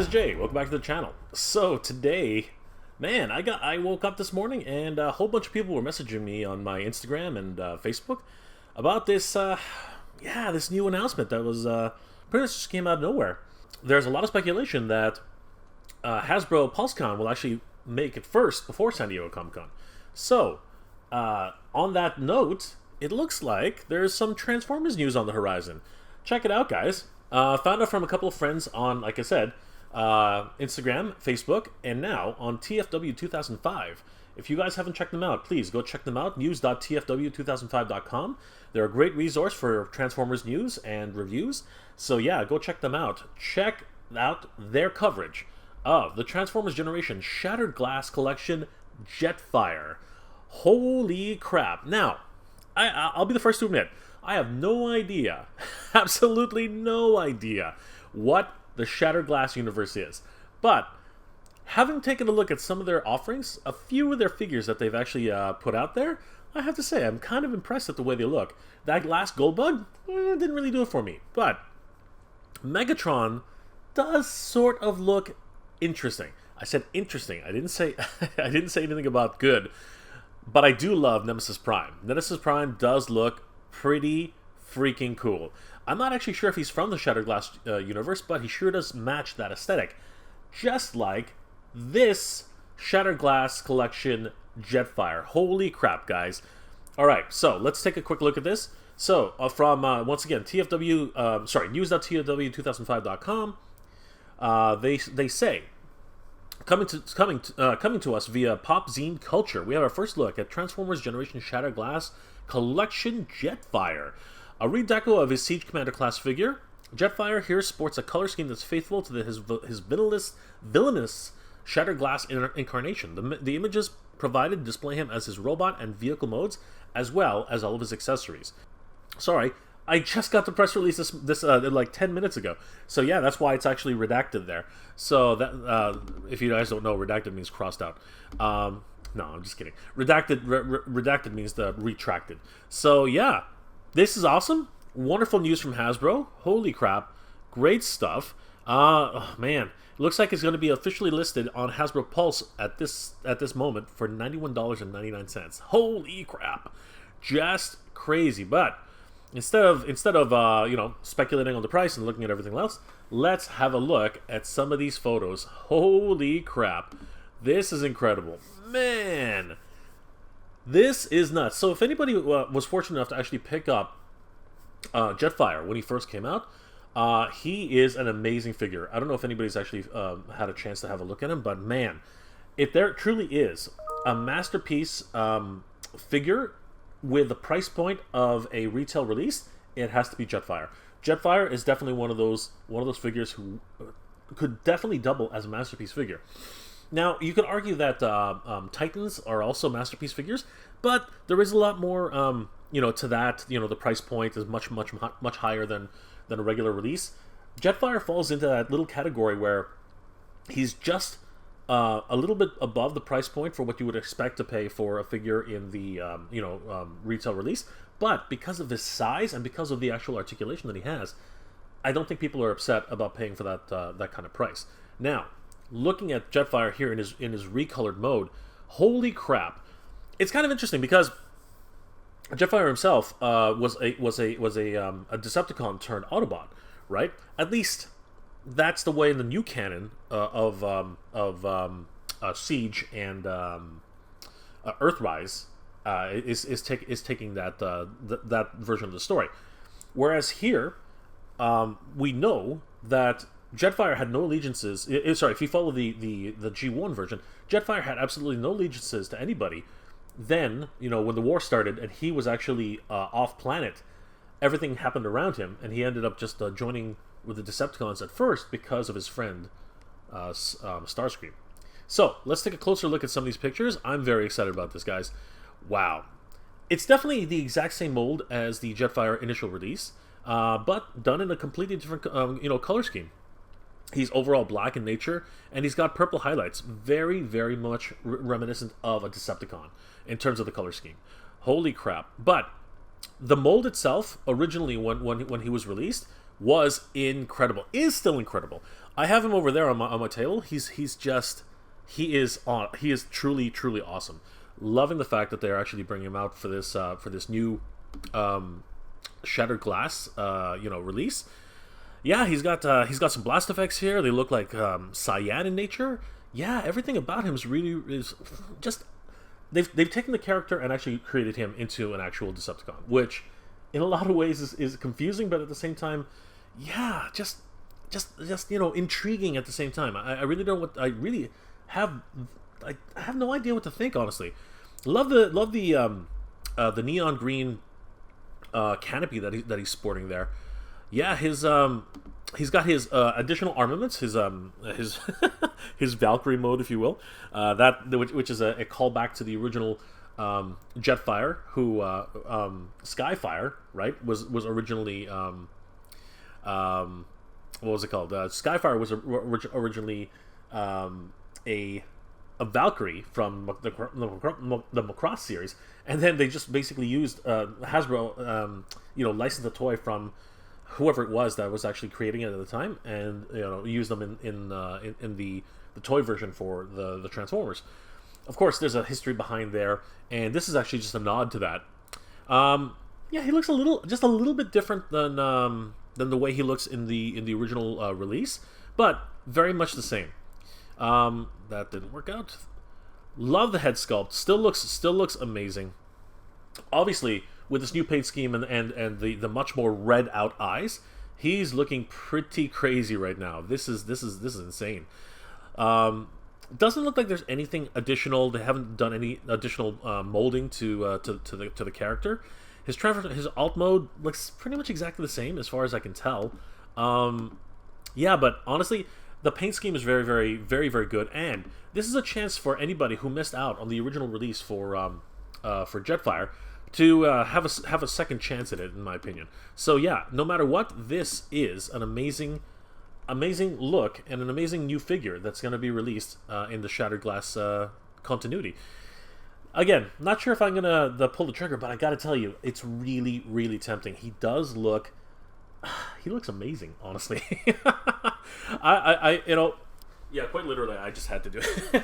is Jay. Welcome back to the channel. So today, man, I woke up this morning and a whole bunch of people were messaging me on my Instagram and Facebook about this, this new announcement that was pretty much just came out of nowhere. There's a lot of speculation that Hasbro PulseCon will actually make it first before San Diego Comic-Con. So, on that note, it looks like there's some Transformers news on the horizon. Check it out, guys. Found out from a couple of friends on, like I said, Instagram, Facebook, and now on TFW 2005. If you guys haven't checked them out, please go check them out. news.tfw2005.com. They're a great resource for Transformers news and reviews. So yeah, go check them out. Check out their coverage of the Transformers Generation Shattered Glass Collection Jetfire. Holy crap. Now, I'll be the first to admit, I have no idea, absolutely no idea, what the Shattered Glass universe is. But, having taken a look at some of their offerings, a few of their figures that they've actually put out there, I have to say, I'm kind of impressed at the way they look. That last Goldbug didn't really do it for me. But, Megatron does sort of look interesting. I said interesting. I didn't say I didn't say anything about good. But I do love Nemesis Prime. Nemesis Prime does look pretty freaking cool. I'm not actually sure if he's from the Shattered Glass universe, but he sure does match that aesthetic. Just like this Shattered Glass Collection Jetfire. Holy crap, guys. Alright, so let's take a quick look at this. So, from, once again, news.tfw2005.com, they say, coming to us via Pop Zine Culture, we have our first look at Transformers Generation Shattered Glass Collection Jetfire. A redeco of his Siege Commander class figure, Jetfire here sports a color scheme that's faithful to his villainous Shattered Glass incarnation. The images provided display him as his robot and vehicle modes, as well as all of his accessories. Sorry, I just got the press release this like 10 minutes ago. So yeah, that's why it's actually redacted there. So that if you guys don't know, redacted means crossed out. No, I'm just kidding. Redacted means the retracted. So yeah, this is awesome. Wonderful news from Hasbro. Holy crap, great stuff. Oh, man, it looks like it's going to be officially listed on Hasbro Pulse at this moment for $91.99. Holy crap, just crazy. But instead of speculating on the price and looking at everything else, let's have a look at some of these photos. Holy crap, this is incredible, man. This is nuts. So if anybody was fortunate enough to actually pick up Jetfire when he first came out, he is an amazing figure. I don't know if anybody's actually had a chance to have a look at him, but man, if there truly is a masterpiece figure with the price point of a retail release, it has to be Jetfire. Jetfire is definitely one of those figures who could definitely double as a masterpiece figure. Now, you could argue that Titans are also masterpiece figures, but there is a lot more, to that. The price point is much higher than a regular release. Jetfire falls into that little category where he's just a little bit above the price point for what you would expect to pay for a figure in the, retail release. But because of his size and because of the actual articulation that he has, I don't think people are upset about paying for that kind of price. Now, looking at Jetfire here in his recolored mode, holy crap! It's kind of interesting because Jetfire himself was a Decepticon turned Autobot, right? At least that's the way in the new canon of Siege and Earthrise is taking that version of the story. Whereas here, we know that Jetfire had no allegiances. If you follow the G1 version, Jetfire had absolutely no allegiances to anybody. Then, when the war started and he was actually off planet, everything happened around him, and he ended up just joining with the Decepticons at first because of his friend Starscream. So let's take a closer look at some of these pictures. I'm very excited about this, guys. Wow, it's definitely the exact same mold as the Jetfire initial release, but done in a completely different color scheme. He's overall black in nature, and he's got purple highlights, very, very much reminiscent of a Decepticon in terms of the color scheme. Holy crap. But the mold itself, originally when he was released, was incredible. Is still incredible. I have him over there on my table. He is truly awesome. Loving the fact that they're actually bringing him out for this new Shattered Glass release. Yeah, he's got some blast effects here. They look like cyan in nature. Yeah, everything about him is just they've taken the character and actually created him into an actual Decepticon, which in a lot of ways is confusing, but at the same time, yeah, just intriguing at the same time. I really don't what I really have. I have no idea what to think, honestly. Love the neon green canopy that he's sporting there. Yeah, he's got his additional armaments, his his Valkyrie mode, if you will, which is a callback to the original Jetfire, who Skyfire, right, was originally what was it called? Skyfire was originally a Valkyrie from the Macross series, and then they just basically used Hasbro, licensed the toy from whoever it was that was actually creating it at the time, and used them in the toy version for the Transformers. Of course, there's a history behind there, and this is actually just a nod to that. Yeah, he looks a little bit different than the way he looks in the original release, but very much the same. That didn't work out. Love the head sculpt. Still looks amazing. Obviously, with this new paint scheme and the much more red out eyes, he's looking pretty crazy right now. This is insane. Doesn't look like there's anything additional. They haven't done any additional molding to the character. His alt mode looks pretty much exactly the same as far as I can tell. Yeah, but honestly, the paint scheme is very, very, very, very good, and this is a chance for anybody who missed out on the original release for Jetfire to have a second chance at it, in my opinion. So yeah, no matter what, this is an amazing look and an amazing new figure that's going to be released in the Shattered Glass continuity. Again, not sure if I'm gonna pull the trigger, but I gotta tell you, it's really, really tempting. He looks amazing, honestly. Yeah, quite literally, I just had to do it.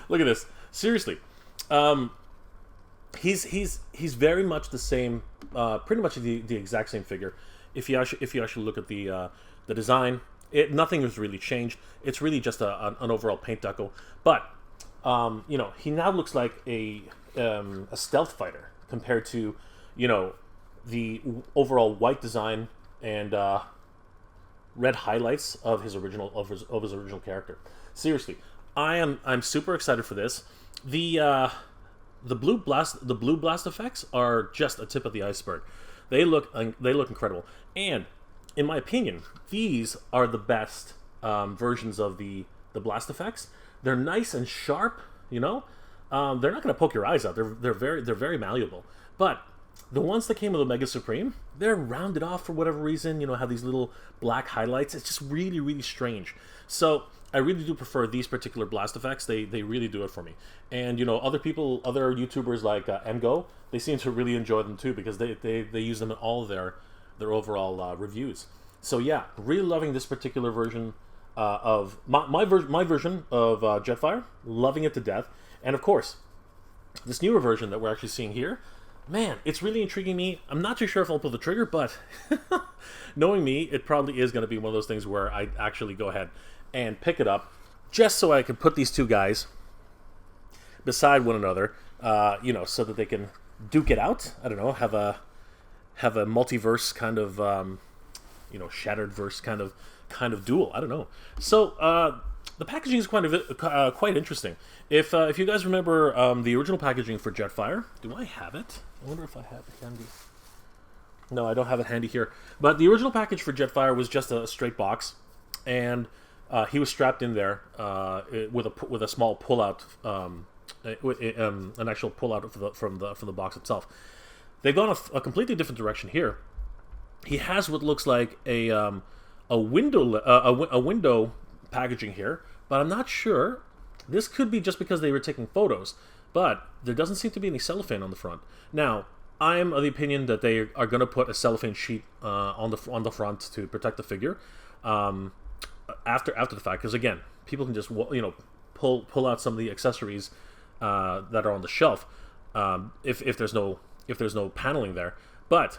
Look at this. Seriously, he's very much the same, pretty much the exact same figure. If you actually look at the design, nothing has really changed. It's really just an overall paint deco, but he now looks like a stealth fighter compared to the overall white design and red highlights of his original character. Seriously, I'm super excited for this. The blue blast effects are just a tip of the iceberg. They look incredible, and in my opinion, these are the best versions of the blast effects. They're nice and sharp, they're not going to poke your eyes out. They're very malleable. But the ones that came with Omega Supreme, they're rounded off for whatever reason. Have these little black highlights. It's just really, really strange. So I really do prefer these particular blast effects. They really do it for me. And other YouTubers like MGO, they seem to really enjoy them too, because they use them in all their overall reviews. So yeah, really loving this particular version of my version of Jetfire. Loving it to death. And of course, this newer version that we're actually seeing here, man, it's really intriguing me. I'm not too sure if I'll pull the trigger, but knowing me, it probably is going to be one of those things where I actually go ahead and pick it up, just so I can put these two guys beside one another, so that they can duke it out. I don't know, have a multiverse kind of, shattered verse kind of duel. I don't know. So the packaging is quite interesting. If you guys remember the original packaging for Jetfire, do I have it? I wonder if I have it handy. No, I don't have it handy here. But the original package for Jetfire was just a straight box, and he was strapped in there with a small pullout, an actual pullout from the box itself. They've gone a completely different direction here. He has what looks like a window packaging here, but I'm not sure. This could be just because they were taking photos, but there doesn't seem to be any cellophane on the front. Now, I'm of the opinion that they are going to put a cellophane sheet on the front to protect the figure. after the fact, because again, people can just pull out some of the accessories that are on the shelf if there's no paneling there. But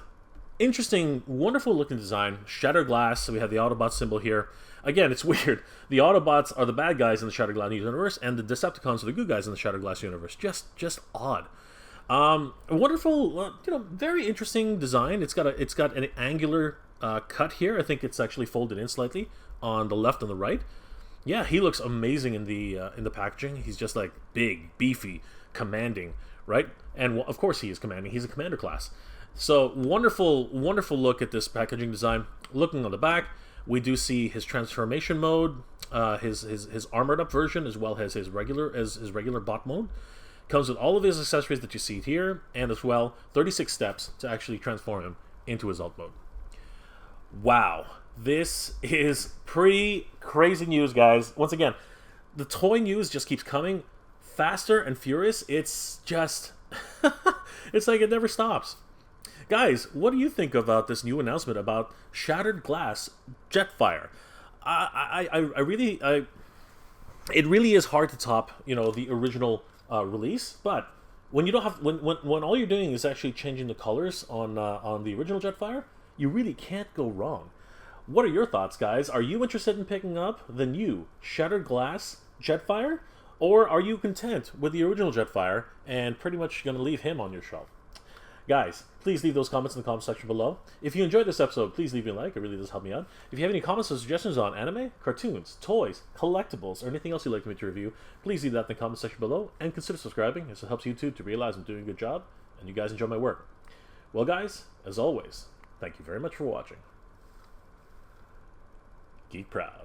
interesting, wonderful looking design. Shattered Glass. So we have the Autobot symbol here. Again, it's weird. The Autobots are the bad guys in the Shattered Glass universe, and the Decepticons are the good guys in the Shattered Glass universe. Just odd. Wonderful, very interesting design. It's got an angular cut here. I think it's actually folded in slightly on the left and the right. Yeah, he looks amazing in the packaging. He's just like big, beefy, commanding, right? And of course he is commanding. He's a commander class. So wonderful look at this packaging design. Looking on the back, we do see his transformation mode, his armored up version, as well as his regular bot mode. Comes with all of his accessories that you see here, and as well 36 steps to actually transform him into his alt mode. Wow, this is pretty crazy news, guys. Once again, the toy news just keeps coming faster and furious. It's just it's like it never stops. Guys, what do you think about this new announcement about Shattered Glass Jetfire? It really is hard to top, the original release, but when you don't have when all you're doing is actually changing the colors on the original Jetfire, you really can't go wrong. What are your thoughts, guys? Are you interested in picking up the new Shattered Glass Jetfire, or are you content with the original Jetfire and pretty much going to leave him on your shelf? Guys, please leave those comments in the comment section below. If you enjoyed this episode, please leave me a like. It really does help me out. If you have any comments or suggestions on anime, cartoons, toys, collectibles, or anything else you'd like me to review, please leave that in the comment section below, and consider subscribing, as it helps YouTube to realize I'm doing a good job, and you guys enjoy my work. Well, guys, as always, thank you very much for watching. Geek proud.